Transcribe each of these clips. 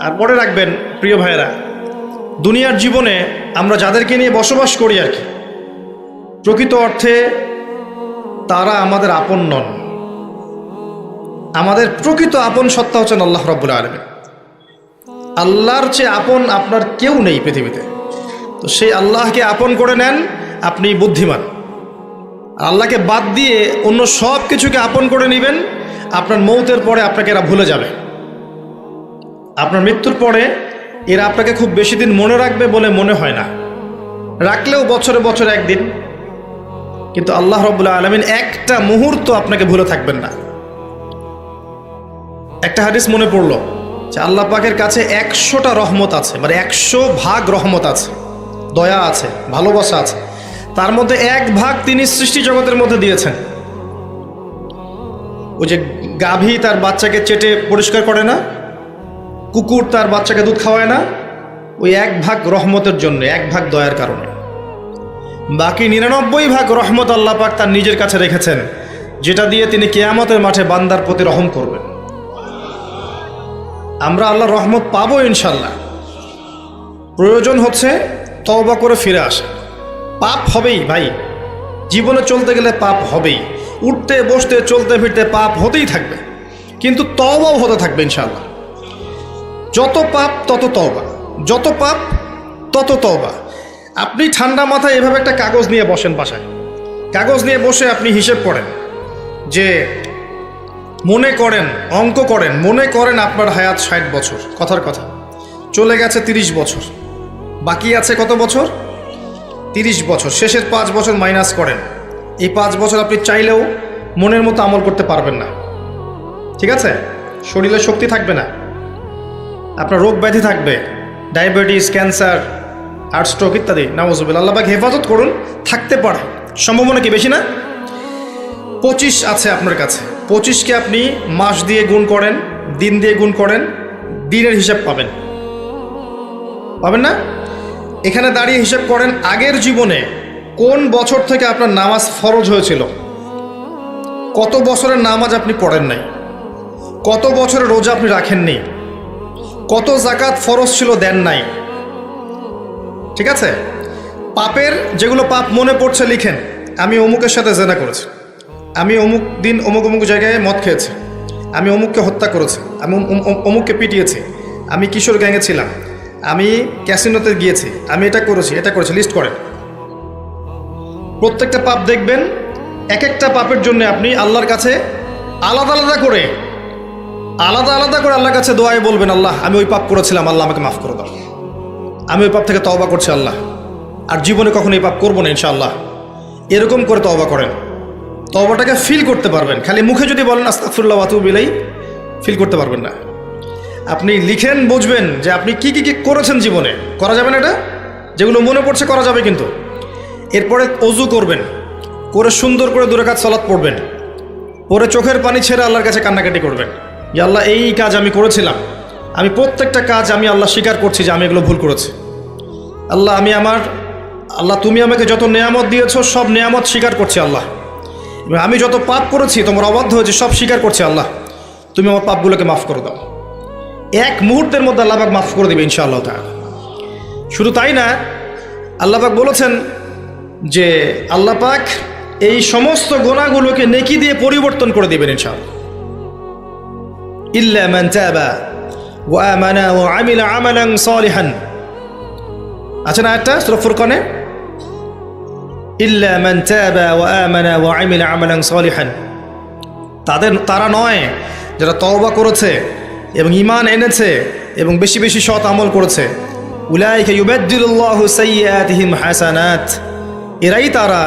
আর মনে রাখবেন প্রিয় ভাইয়েরা, দুনিয়ার জীবনে আমরা যাদেরকে নিয়ে বসবাস করি আর কি, প্রকৃত অর্থে তারা আমাদের আপন নন। আমাদের প্রকৃত আপন সত্তা হচ্ছেন আল্লাহ রাব্বুল আলামিন। আল্লাহর চেয়ে আপন আপনার কেউ নেই পৃথিবীতে। তো সেই আল্লাহকে আপন করে নেন, আপনি বুদ্ধিমান। আল্লাহকে বাদ দিয়ে অন্য সব কিছুকে আপন করে নেবেন, আপনার মৌতের পরে আপনাকে এরা ভুলে যাবে। আপনার মৃত্যুর পরে এরা আপনাকে খুব বেশি দিন মনে রাখবে বলে মনে হয় না, রাখলেও বছরে বছরে একদিন। কিন্তু আল্লাহ রাব্বুল আলামিন একটা মুহূর্ত আপনাকে ভুলে থাকবেন না। একটা হাদিস মনে পড়লো যে আল্লাহ পাকের কাছে 100টা রহমত আছে, মানে 100 ভাগ রহমত আছে, দয়া আছে, ভালোবাসা আছে। তার মধ্যে 1 ভাগ তিনি সৃষ্টি জগতের মধ্যে দিয়েছেন। ওই যে গাভী তার বাচ্চাকে চেটে পরিষ্কার করে না, কুকুর তার বাচ্চাকে দুধ খাওয়ায় না, ওই 1 ভাগ রহমতের জন্য, 1 ভাগ দয়ার কারণে। বাকি 99 ভাগ রহমত আল্লাহ পাক তার নিজের কাছে রেখেছেন, যেটা দিয়ে তিনি কিয়ামতের মাঠে বান্দার প্রতি রহম করবেন। আমরা আল্লাহর রহমত পাবো ইনশাল্লাহ। প্রয়োজন হচ্ছে তওবা করে ফিরে আসা। পাপ হবেই ভাই, জীবনে চলতে গেলে পাপ হবেই, উঠতে বসতে চলতে ফিরতে পাপ হতেই থাকবে, কিন্তু তওবাও হতে থাকবে ইনশাল্লাহ। যত পাপ তত তওবা, যত পাপ তত তওবা। আপনি ঠান্ডা মাথায় এভাবে একটা কাগজ নিয়ে বসেন বাসায়, কাগজ নিয়ে বসে আপনি হিসেব করেন যে মনে করেন, অঙ্ক করেন, মনে করেন আপনার হায়াত 60 বছর, কথার কথা চলে গেছে 30 বছর, বাকি আছে কত বছর? 30 বছর। শেষের 5 বছর মাইনাস করেন। এই 5 বছর আপনি চাইলেও মনের মতো আমল করতে পারবেন না, ঠিক আছে? শরীরে শক্তি থাকবে না, আপনার রোগ ব্যাধি থাকবে, ডায়াবেটিস, ক্যান্সার, হার্ট স্ট্রোক ইত্যাদি। নাউজুবিল্লাহ, আল্লাহ পাক হেফাজত করুন। থাকতে পারে, সম্ভাবনা কি বেশি না? 25 আছে আপনার কাছে, 25কে আপনি মাস দিয়ে গুণ করেন, দিন দিয়ে গুণ করেন, দিনের হিসাব পাবেন, পাবেন না? এখানে দাঁড়িয়ে হিসাব করেন আগের জীবনে কোন বছর থেকে আপনার নামাজ ফরজ হয়েছিল, কত বছরের নামাজ আপনি পড়েন নাই, কত বছরের রোজা আপনি রাখেননি, কত জাকাত ফরজ ছিল দেন নাই, ঠিক আছে? পাপের যেগুলো পাপ মনে পড়ছে লিখেন। আমি অমুকের সাথে জেনা করেছি, আমি অমুক দিন অমুক অমুক জায়গায় মদ খেয়েছি, আমি অমুককে হত্যা করেছি, আমি অমুককে পিটিয়েছি, আমি কিশোর গ্যাংয়ে ছিলাম, আমি ক্যাসিনোতে গিয়েছি, আমি এটা করেছি, এটা করেছি, লিস্ট করেন। প্রত্যেকটা পাপ দেখবেন, এক একটা পাপের জন্য আপনি আল্লাহর কাছে আলাদা আলাদা করে আল্লাহর কাছে দোয়ায় বলবেন, আল্লাহ আমি ওই পাপ করেছিলাম, আল্লাহ আমাকে মাফ করে দাও, আমি ওই পাপ থেকে তওবা করছি আল্লাহ, আর জীবনে কখনো এই পাপ করবো না ইনশাআল্লাহ। এরকম করে তওবা করেন, তওবাটাকে ফিল করতে পারবেন। খালি মুখে যদি বলেন আস্তাগফিরুল্লাহ ওয়া আতুবু ইলাইহি, ফিল করতে পারবেন না। আপনি লিখেন, বুঝবেন যে আপনি কি কি করেছেন জীবনে। করা যাবে না এটা, যেগুলো মনে পড়ছে করা যাবে কিন্তু। এরপরে অজু করবেন, করে সুন্দর করে 2 রাকাত সালাত পড়বেন, পরে চোখের পানি ছেড়ে আল্লাহর কাছে কান্নাকাটি করবেন যে আল্লাহ এই কাজ আমি করেছিলাম, আমি প্রত্যেকটা কাজ আমি আল্লাহ স্বীকার করছি যে আমি এগুলো ভুল করেছি। আল্লাহ তুমি আমাকে যত নেয়ামত দিয়েছো সব নেয়ামত স্বীকার করছি আল্লাহ, এবং আমি যত পাপ করেছি, তোমার অবাধ্য হয়েছে, সব স্বীকার করছি আল্লাহ, তুমি আমার পাপগুলোকে মাফ করে দাও। 1 মুহূর্তের মধ্যে আল্লাহ পাক মাফ করে দেবে ইনশাআল্লাহ তাআলা। শুধু তাই না, আল্লাহ পাক বলেছেন যে আল্লাহ পাক এই সমস্ত গুনাহগুলোকে নেকি দিয়ে পরিবর্তন করে দিবেন ইনশাআল্লাহ। ইল্লা মান তাবা ওয়া আমানা ওয়া আমিলা আমালান সালিহান, আছে না একটা সূরা ফুরকানে, ইল্লা মান তাবা ওয়া আমানা ওয়া আমিলা আমালান সালিহান। তারা নয় যারা তওবা করেছে এবং ঈমান এনেছে এবং বেশি বেশি সৎ আমল করেছে। উলাইকা ইউবাদদিলুল্লাহু সাইয়্যাতিহিম হাসানাত, এরাই তারা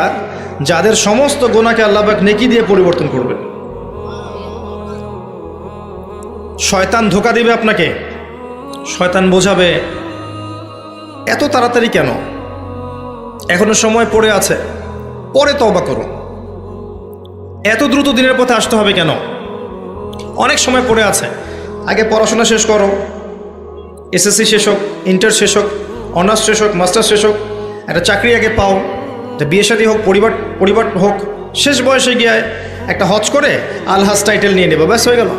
যাদের সমস্ত গুনাহকে আল্লাহ পাক নেকি দিয়ে পরিবর্তন করবেন। শয়তান ধোঁকা দিবে আপনাকে, শয়তান বোঝাবে এত তাড়াতাড়ি কেন, এখনো সময় পড়ে আছে, পরে তওবা করো, এত দ্রুত দিনের পথে আসতে হবে কেন, অনেক সময় পড়ে আছে, আগে পড়াশোনা শেষ করো, এসএসসি শেষ হোক, ইন্টার শেষ হোক, অনার্স শেষ হোক, মাস্টার্স শেষ হোক, একটা চাকরি আগে পাও, বিয়ে শাদী হোক, পরিবার হোক, শেষ বয়সে গিয়ে একটা হজ করে আলহাজ টাইটেল নিয়ে নেবো, ব্যাস হয়ে গেল।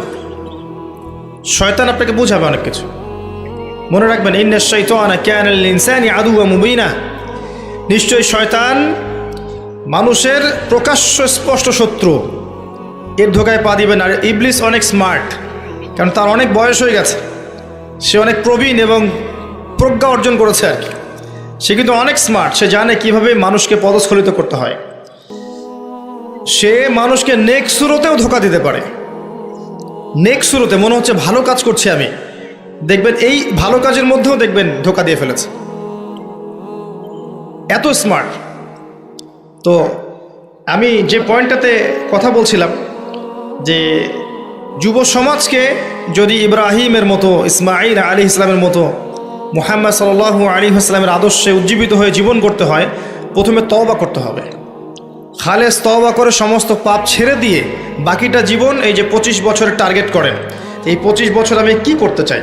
শয়তান আপনাকে বুঝাবে অনেক কিছু। মনে রাখবেন, ইন্নাশ শাইতানা কানা লিল ইনসানি আদুওয়াম মুবিনা, নিশ্চয়ই শয়তান মানুষের প্রকাশ্য স্পষ্ট শত্রু, এর ধোকায় পা দিবেন। আর ইবলিস অনেক স্মার্ট, কারণ তার অনেক বয়স হয়ে গেছে, সে অনেক প্রবীণ এবং প্রজ্ঞা অর্জন করেছে আর কি। সে কিন্তু অনেক স্মার্ট, সে জানে কিভাবে মানুষকে পদস্খলিত করতে হয়। সে মানুষকে নেক সুরতেও ধোকা দিতে পারে। নেক সুরতে মনে হচ্ছে ভালো কাজ করছি আমি, দেখবেন এই ভালো কাজের মধ্যেও দেখবেন ধোকা দিয়ে ফেলেছে, এত স্মার্ট। তো আমি যে পয়েন্টটাতে কথা বলছিলাম যে যুব সমাজকে যদি ইব্রাহিমের মতো, ইসমাঈল আলাইহিস সালামের মতো, মুহাম্মদ সাল্লাল্লাহু আলাইহি ওয়াসাল্লামের আদর্শে উজ্জীবিত হয়ে জীবন করতে হয়, প্রথমে তওবা করতে হবে। খালেস তওবা করে সমস্ত পাপ ছেড়ে দিয়ে বাকিটা জীবন, এই যে 25 বছরের টার্গেট করেন, এই 25 বছর আমি কি করতে চাই,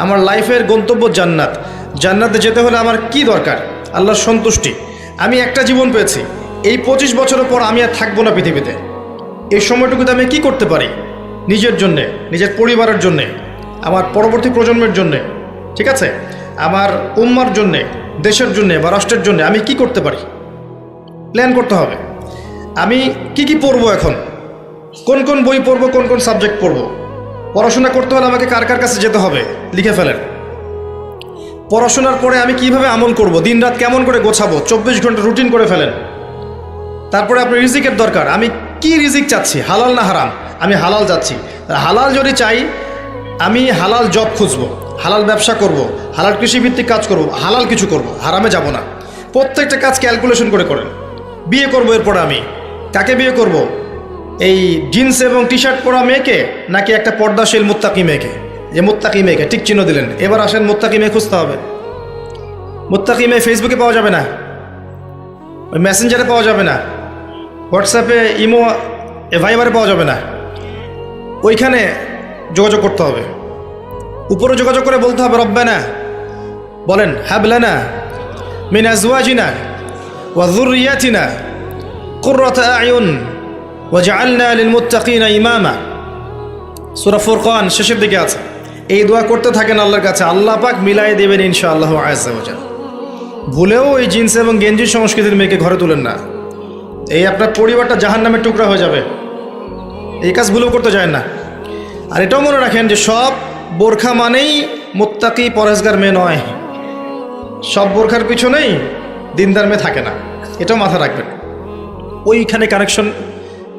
আমার লাইফের গন্তব্য জান্নাত, জান্নাতে যেতে হলে আমার কি দরকার, আল্লাহর সন্তুষ্টি। আমি একটা জীবন পেয়েছি, এই 25 বছরের পর আমি আর থাকবো না পৃথিবীতে। এই সময়টুকুতে আমি কি করতে পারি নিজের জন্যে, নিজের পরিবারের জন্যে, আমার পরবর্তী প্রজন্মের জন্যে, ঠিক আছে, আমার উম্মার জন্যে, দেশের জন্যে বা রাষ্ট্রের জন্যে আমি কি করতে পারি, প্ল্যান করতে হবে। আমি কি পড়বো, এখন কোন কোন বই পড়বো, কোন কোন সাবজেক্ট পড়বো। পড়াশোনা করতে হলে আমাকে কার কার কাছে যেতে হবে, লিখে ফেলেন। পড়াশোনার পরে আমি কিভাবে আমল করব, দিন রাত কেমন করে গোছাবো, 24 ঘন্টা রুটিন করে ফেলেন। তারপরে আপনার রিজিকের দরকার, আমি কি রিজিক চাচ্ছি, হালাল না হারাম, আমি হালাল যাচ্ছি। হালাল যদি চাই, আমি হালাল জব খুঁজবো, হালাল ব্যবসা করব, হালাল কৃষিভিত্তিক কাজ করব, হালাল কিছু করব, হারামে যাব না। প্রত্যেকটা কাজ ক্যালকুলেশন করে করেন। বিয়ে করব, এরপরে আমি কাকে বিয়ে করব, এই জিন্স এবং টি শার্ট পরা মেয়েকে, নাকি একটা পর্দাশীল মুত্তাকি মেয়েকে? যে মুত্তাকি মেয়েকে টিক চিহ্ন দিলেন, এবার আসেন মুত্তাকি মেয়ে খুঁজতে হবে। মুত্তাকি মেয়ে ফেসবুকে পাওয়া যাবে না, ওই মেসেঞ্জারে পাওয়া যাবে না, হোয়াটসঅ্যাপে, ইমো, ভাইবারে পাওয়া যাবে না, ওইখানে যোগাযোগ করতে হবে। উপরে যোগাযোগ করে বলতে হবে, রব্বানা, বলেন, হাব লানা মিন আজওয়াজিনা ওয়া যুররিয়াতিনা কুররাতা আয়ুন ওয়াজআলনা লিল মুত্তাকিনা ইমামা। সূরা ফুরকান শেষের দিকে আছে। এই দোয়া করতে থাকেন আল্লাহর কাছে, আল্লাহ পাক মিলাই দেবেন ইনশাআল্লাহু আযজা ওয়া জাল্লা। ভুলেও ওই জিন্স এবং গেঞ্জি সংস্কৃতির মেয়েকে ঘরে তুলেন না, এই আপনার পরিবারটা জাহান্নামের টুকরা হয়ে যাবে। এই কাজ ভুলেও করতে যায় না। আর এটাও মনে রাখেন যে সব বোরখা মানেই মুত্তাকি পরহেজগার মেয়ে নয়, সব বোরখার পিছনেই দিনদার মেয়ে থাকে না, এটাও মাথা রাখবেন। ওইখানে কানেকশন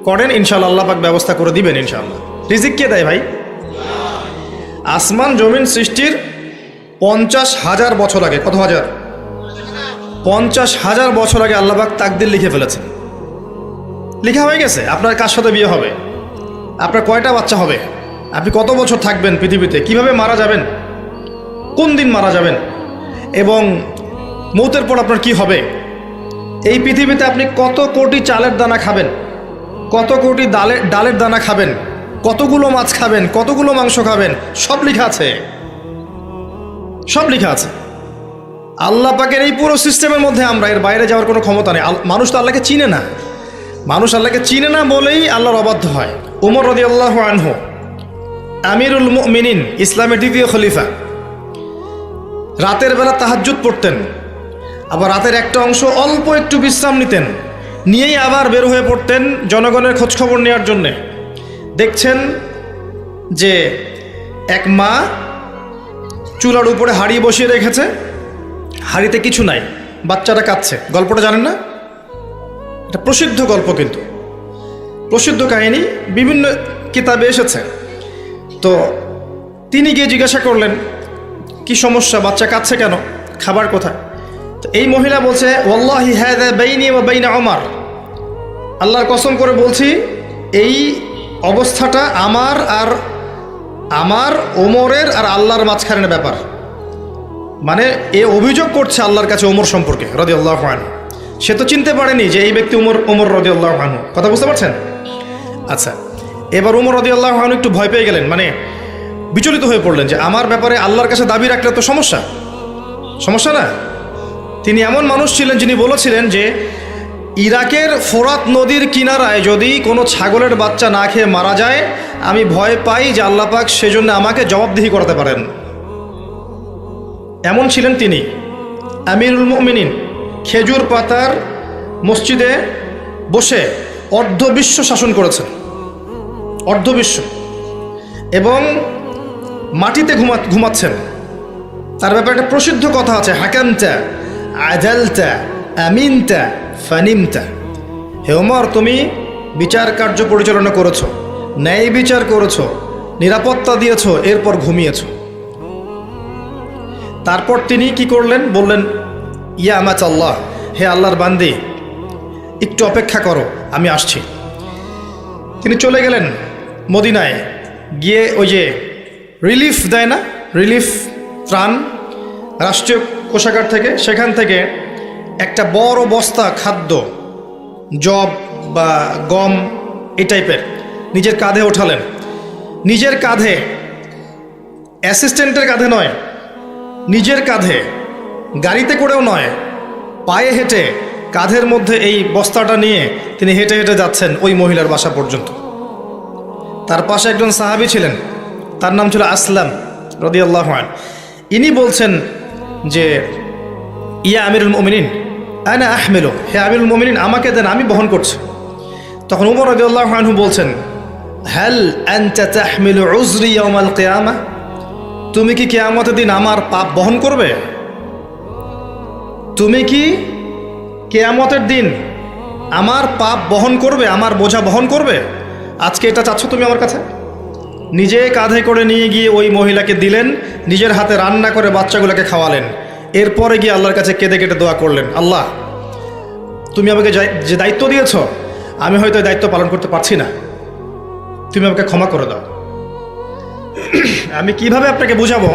করেন, ইনশাআল্লাহ আল্লাহ পাক ব্যবস্থা করে দিবেন ইনশাআল্লাহ। রিজিক কে দেয় ভাই? আসমান জমিন সৃষ্টির 50,000 বছর আগে, কত হাজার? 50,000 বছর আগে আল্লাহ পাক তাকদির লিখে ফেলেছেন। লেখা হয়ে গেছে আপনার কার সাথে বিয়ে হবে, আপনার কয়টা বাচ্চা হবে, আপনি কত বছর থাকবেন পৃথিবীতে, কিভাবে মারা যাবেন, কোন দিন মারা যাবেন, এবং মৌতের পর আপনার কি হবে। এই পৃথিবীতে আপনি কত কোটি চালের দানা খাবেন, কত কোটি ডালের দানা খাবেন, কতগুলো মাছ খাবেন, কতগুলো মাংস খাবেন, সব লেখা আছে, সব লেখা আছে। আল্লাহ পাকের এই পুরো সিস্টেমের মধ্যে আমরা, এর বাইরে যাওয়ার কোনো ক্ষমতা নেই। মানুষ তো আল্লাহকে চিনে না, মানুষ আল্লাহকে চিনে না বলেই আল্লাহর অবাধ্য হয়। উমর রাদিয়াল্লাহু আনহু আমিরুল মুমিনিন, ইসলামের দ্বিতীয় খলিফা, রাতের বেলা তাহাজ্জুদ পড়তেন, আবার রাতের একটা অংশ অল্প একটু বিশ্রাম নিতেন, নিয়েই আবার বের হয়ে পড়তেন জনগণের খোঁজখবর নেওয়ার জন্যে। দেখছেন যে এক মা চুলার উপরে হাঁড়ি বসিয়ে রেখেছে, হাঁড়িতে কিছু নাই, বাচ্চাটা কাঁদছে। গল্পটা জানেন না? এটা প্রসিদ্ধ গল্প, কিন্তু প্রসিদ্ধ কাহিনী, বিভিন্ন কিতাবে এসেছে। তো তিনি গিয়ে জিজ্ঞাসা করলেন, কি সমস্যা, বাচ্চা কাঁদছে কেন, খাবার কোথায়? তো এই মহিলা বলছে, ওয়াল্লাহি হাযা বাইনি ওয়া বাইনা ওমর, আল্লাহর কসম করে বলছি এই অবস্থাটা আমার ওমরের আর আল্লাহর মাঝখানের ব্যাপার। মানে এ অভিযোগ করছে আল্লাহর কাছে ওমর সম্পর্কে রাদিয়াল্লাহু আনহু। সে তো চিনতে পারেনি যে এই ব্যক্তি ওমর রাদিয়াল্লাহু আনহু। কথা বুঝতে পারছেন? আচ্ছা, এবার ওমর রাদিয়াল্লাহু আনহু একটু ভয় পেয়ে গেলেন, মানে বিচলিত হয়ে পড়লেন যে আমার ব্যাপারে আল্লাহর কাছে দাবি রাখলে তো সমস্যা না। তিনি এমন মানুষ ছিলেন যিনি বলেছিলেন যে ইরাকের ফোরাত নদীর কিনারায় যদি কোনো ছাগলের বাচ্চা না খেয়ে মারা যায়, আমি ভয় পাই যে আল্লাহ পাক সেজন্য আমাকে জবাবদিহি করাতে পারেন। এমন ছিলেন তিনি আমিরুল মুমিনিন, খেজুর পাতার মসজিদে বসে অর্ধবিশ্ব শাসন করেছেন, অর্ধবিশ্ব, এবং মাটিতে ঘুমাচ্ছেন। তার ব্যাপারে একটা প্রসিদ্ধ কথা আছে, হাকামতা আদালতা আমিনতা ফানিমতা। হে ওমর, তুমি বিচার কার্য পরিচালনা করেছো, ন্যায় বিচার করেছো, নিরাপত্তা দিয়েছো, এরপর ঘুমিয়েছো। তারপর তিনি কি করলেন? বললেন, ইয়া আমাত আল্লাহ, হে আল্লাহর বান্দি, একটু অপেক্ষা করো, আমি আসছি। তিনি চলে গেলেন মদিনায়, গিয়ে ওই যে রিলিফ দেয় না, রিলিফ ত্রাণ রাষ্ট্রীয় কোষাগার থেকে, সেখান থেকে একটা বড় বস্তা খাদ্য, জব বা গম এই টাইপের নিজের কাঁধে ওঠালেন। নিজের কাঁধে, অ্যাসিস্ট্যান্টের কাঁধে নয়, নিজের কাঁধে, গাড়িতে করেও নয়, পায়ে হেঁটে কাঁধের মধ্যে এই বস্তাটা নিয়ে তিনি হেঁটে হেঁটে যাচ্ছেন ওই মহিলার বাসা পর্যন্ত। তার পাশে একজন সাহাবী ছিলেন, তার নাম ছিল আসলাম রাদিয়াল্লাহু আনহু। ইনি বলছেন যে, ইয়া আমিরুল মুমিনিন আনা আহমিলু, হে আমিরুল মুমিনিন, আমাকে দেন, আমি বহন করছি। তখন উমর রাদিয়াল্লাহু আনহু বলছেন, হাল আনতা তাহমিলু উযরি ইয়াউমাল কিয়ামাহ, তুমি কি কিয়ামতের দিন আমার পাপ বহন করবে? তুমি কি কিয়ামতের দিন আমার পাপ বহন করবে, আমার বোঝা বহন করবে? আজকে এটা চাচ্ছ তুমি আমার কাছে? নিজে কাঁধে করে নিয়ে গিয়ে ওই মহিলাকে দিলেন, নিজের হাতে রান্না করে বাচ্চাগুলোকে খাওয়ালেন। এরপরে গিয়ে আল্লাহর কাছে কেঁদে কেটে দোয়া করলেন, আল্লাহ, তুমি আমাকে যে দায়িত্ব দিয়েছ, আমি হয়তো এই দায়িত্ব পালন করতে পারছি না, তুমি আমাকে ক্ষমা করে দাও। আমি কিভাবে আপনাকে বুঝাবো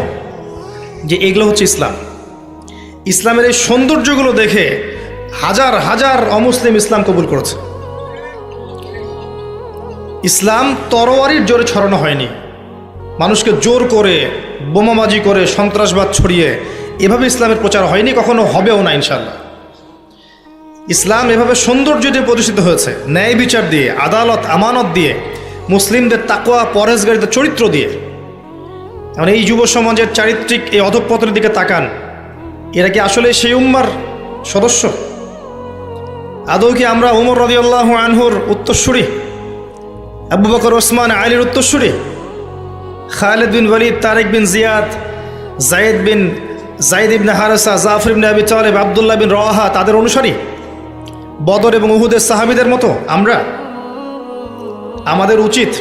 যে এগুলো হচ্ছে ইসলাম? ইসলামের এই সৌন্দর্যগুলো দেখে হাজার হাজার অমুসলিম ইসলাম কবুল করেছে। ইসলাম তরোয়ারির জোরে ছড়ানো হয়নি, মানুষকে জোর করে, বোমাবাজি করে, সন্ত্রাসবাদ ছড়িয়ে এভাবে ইসলামের প্রচার হয়নি, কখনো হবেও না ইনশাল্লাহ। ইসলাম এভাবে সৌন্দর্য দিয়ে প্রতিষ্ঠিত হয়েছে, ন্যায় বিচার দিয়ে, আদালত আমানত দিয়ে, মুসলিমদের তাকওয়া পরহেজগারিতার চরিত্র দিয়ে। মানে এই যুব সমাজের চারিত্রিক এই অধঃপতনের দিকে তাকান, এরা কি আসলে সেই উম্মার সদস্য? আদৌ কি আমরা উমর রাদিয়াল্লাহু আনহুর উত্তরসূরি, আবু বকর ওসমান আলীর উত্তরসূরি, খালিদ বিন ওয়ালিদ, তারেক বিন জিয়াদ, জায়েদ ইবনে হারেসা, জাফর ইবনে আবি তালেব, আব্দুল্লাহ বিন রওয়াহা তাদের অনুসারী, বদর এবং উহুদের সাহাবীদের মতো আমরা? আমাদের উচিত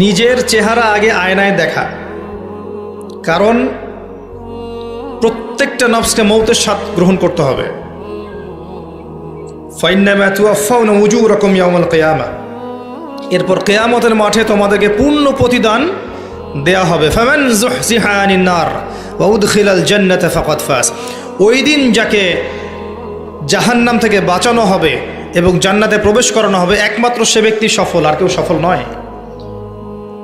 নিজের চেহারা আগে আয়নায় দেখা, কারণ প্রত্যেকটা নফসকে মৌতের স্বাদ গ্রহণ করতে হবে। ফাইন্নামা তুওয়াফাউনা উজুরাকুম ইয়াউমাল কিয়ামা, এরপর কিয়ামতের মাঠে তোমাদেরকে পূর্ণ প্রতিদান দেয়া হবে। ফামান যুহজিহা আনিন নার ওয়া উদখিলাল জান্নাতা ফাকাদ ফাজ, ওই দিন যাকে জাহান্নাম থেকে বাঁচানো হবে এবং জান্নাতে প্রবেশ করানো হবে, একমাত্র সে ব্যক্তি সফল, আর কেউ সফল নয়।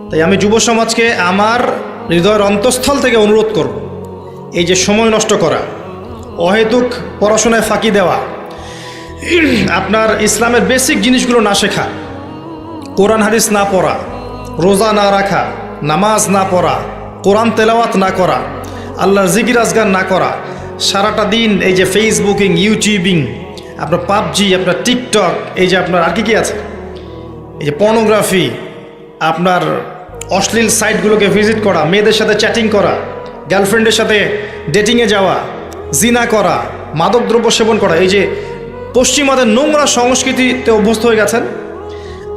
তাই আমি যুব সমাজকে আমার হৃদয়ের অন্তঃস্থল থেকে অনুরোধ করব, এই যে সময় নষ্ট করা, অহেতুক পড়াশোনায় ফাঁকি দেওয়া, আপনার ইসলামের বেসিক জিনিসগুলো না শেখা, কোরআন হাদিস না পড়া, রোজা না রাখা, নামাজ না পড়া, কোরআন তেলাওয়াত না করা, আল্লাহর জিকির আজগার না করা, সারাটা দিন এই যে ফেসবুকিং, ইউটিউবিং, আপনার পাবজি, আপনার টিকটক, এই যে আপনার আর কি আছে, এই যে পর্নোগ্রাফি, আপনার অশ্লীল সাইটগুলোকে ভিজিট করা, মেয়েদের সাথে চ্যাটিং করা, গার্লফ্রেন্ডের সাথে ডেটিংয়ে যাওয়া, জিনা করা, মাদকদ্রব্য সেবন করা, এই যে পশ্চিমাদের নোংরা সংস্কৃতিতে অভ্যস্ত হয়ে গেছেন,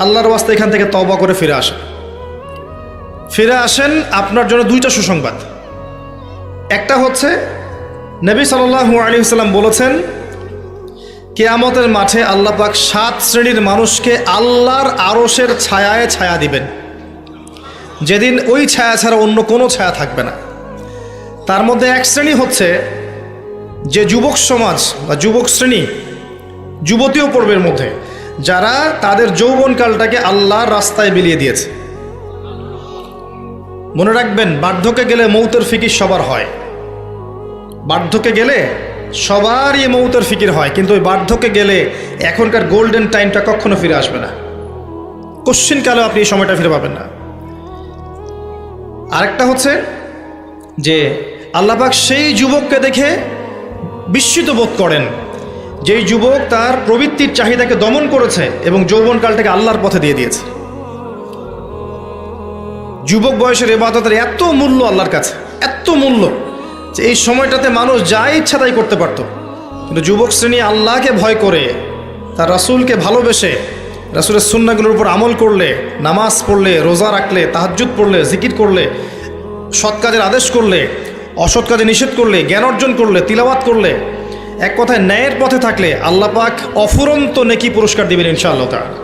আল্লাহর ওয়াস্তে এখান থেকে তওবা করে ফিরে আসেন। ফিরে আসেন, আপনার জন্য দুইটা সুসংবাদ। একটা হচ্ছে, নবী সাল্লাল্লাহু আলাইহি ওয়াসাল্লাম বলেছেন, কিয়ামতের মাঠে আল্লাহ পাক 7 শ্রেণীর মানুষকে আল্লাহর আরশের ছায়ায় ছায়া দিবেন, যেদিন ওই ছায়া ছাড়া অন্য কোনো ছায়া থাকবে না। তার মধ্যে এক শ্রেণী হচ্ছে যে যুবক সমাজ বা যুবক শ্রেণী, যুবতীও পর্বের মধ্যে, যারা তাদের যৌবনকালটাকে আল্লাহর রাস্তায় বিলিয়ে দিয়েছে। মনে রাখবেন, বার্ধক্যে গেলে মৌতের ফিকির সবার হয়, বার্ধক্যে গেলে সবারই মৌতের ফিকির হয়, কিন্তু ওই বার্ধক্যে গেলে এখনকার গোল্ডেন টাইমটা কখনো ফিরে আসবে না, কোশ্চিনকালেও আপনি এই সময়টা ফিরে পাবেন না। আরেকটা হচ্ছে যে আল্লাহ পাক সেই যুবককে দেখে বিস্মিত বোধ করেন, যেই যুবক তার প্রবৃত্তির চাহিদাকে দমন করেছে এবং যৌবনকালটাকে আল্লাহর পথে দিয়ে দিয়েছে। যুবক বয়সের ইবাদতের এত মূল্য আল্লাহর কাছে, এত মূল্য যে এই সময়টাতে মানুষ যা ইচ্ছা তাই করতে পারত। কিন্তু যুবক শ্রেণী আল্লাহকে ভয় করে, তার রাসূলকে ভালোবেসে, রাসূলের সুন্নাহগুলোর উপর আমল করলে, নামাজ পড়লে, রোজা রাখলে, তাহাজ্জুদ পড়লে, জিকির করলে, সৎ কাজের আদেশ করলে, অসৎ কাজে নিষেধ করলে, জ্ঞান অর্জন করলে, তিলাওয়াত করলে, এক কথায় ন্যায়ের পথে থাকলে আল্লাহ পাক অফুরন্ত নেকি পুরস্কার দিবেন ইনশাআল্লাহ তাআলা।